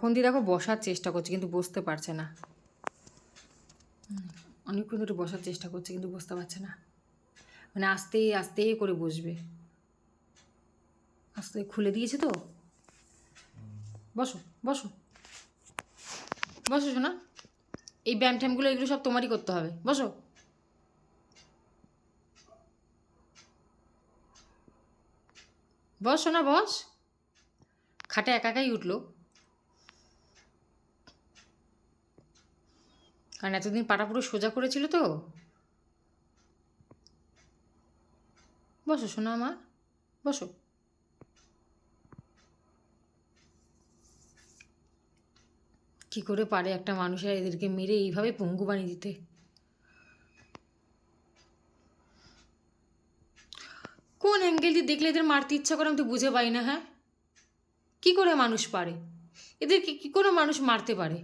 কখন দিয়ে দেখো বসার চেষ্টা করছে কিন্তু বসতে পারছে না, অনেকক্ষণ ধরে বসার চেষ্টা করছে কিন্তু বসতে পারছে না, মানে আস্তে আস্তে করে বসবে। আস্তে খুলে দিয়েছে তো, বসো বসো বসো শোনা, এই ব্যায়াম ট্যামগুলো এগুলো সব তোমারই করতে হবে, বসো। বস শোনা বস, খাটে একা একাই উঠলো, কারণ এতদিন পাটা পুরো সোজা করেছিল তো। বসো শোনা আমার, বসো। কি করে পারে একটা মানুষের এদেরকে মেরে এইভাবে পঙ্গু বানিয়ে দিতে? কোন অ্যাঙ্গেল দিয়ে দেখলে এদের মারতে ইচ্ছা করে আমি তো বুঝে পাই না। হ্যাঁ, কি করে মানুষ পারে এদেরকে, কি করে মানুষ মারতে পারে?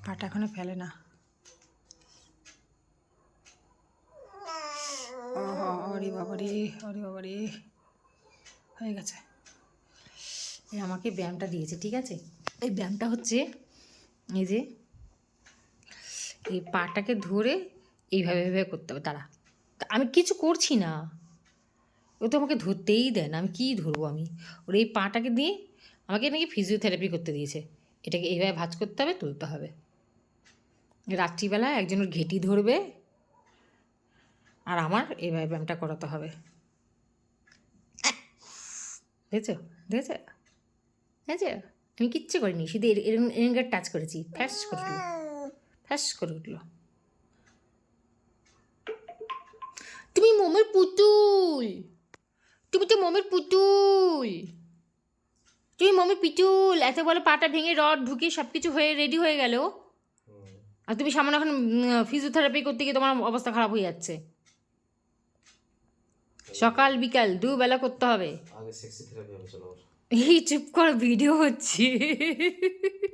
পাটা এখনো ফেলে না। অরে বাবা রে, অরে বাবা রে, হয়ে গেছে। আমাকে ব্যায়ামটা দিয়েছে, ঠিক আছে? এই ব্যায়ামটা হচ্ছে এই যে এই পাটাকে ধরে এইভাবে এইভাবে করতে হবে। তারা আমি কিছু করছি না, ও তো আমাকে ধরতেই দেয় না, আমি কী ধরবো? আমি ওর এই পাটাকে দিয়ে আমাকে নাকি ফিজিওথেরাপি করতে দিয়েছে। এটাকে এইভাবে ভাঁজ করতে হবে, তুলতে হবে। রাত্রিবেলা একজন ওর ঘেঁটি ধরবে আর আমার এইভাবে ব্যায়ামটা করাতে হবে। দেখেছো দেখেছো দেখেছো? আমি কিচ্ছু করিনি, শুধু এরকম টাচ করেছি, ফ্যাস করে উঠলো, ফ্যাস করে উঠলো। তুমি মোমের পুতুল, তুমি তো মোমের পুতুল, তুমি মোমের পিতুল। এত বলে পাটা ভেঙে রড ঢুকিয়ে সব কিছু হয়ে রেডি হয়ে গেল, আর তুমি সামনে এখন ফিজিওথেরাপি করতে গিয়ে তোমার অবস্থা খারাপ হয়ে যাচ্ছে। সকাল বিকাল দুবেলা করতে হবে। এই চুপ কর, ভিডিও হচ্ছে।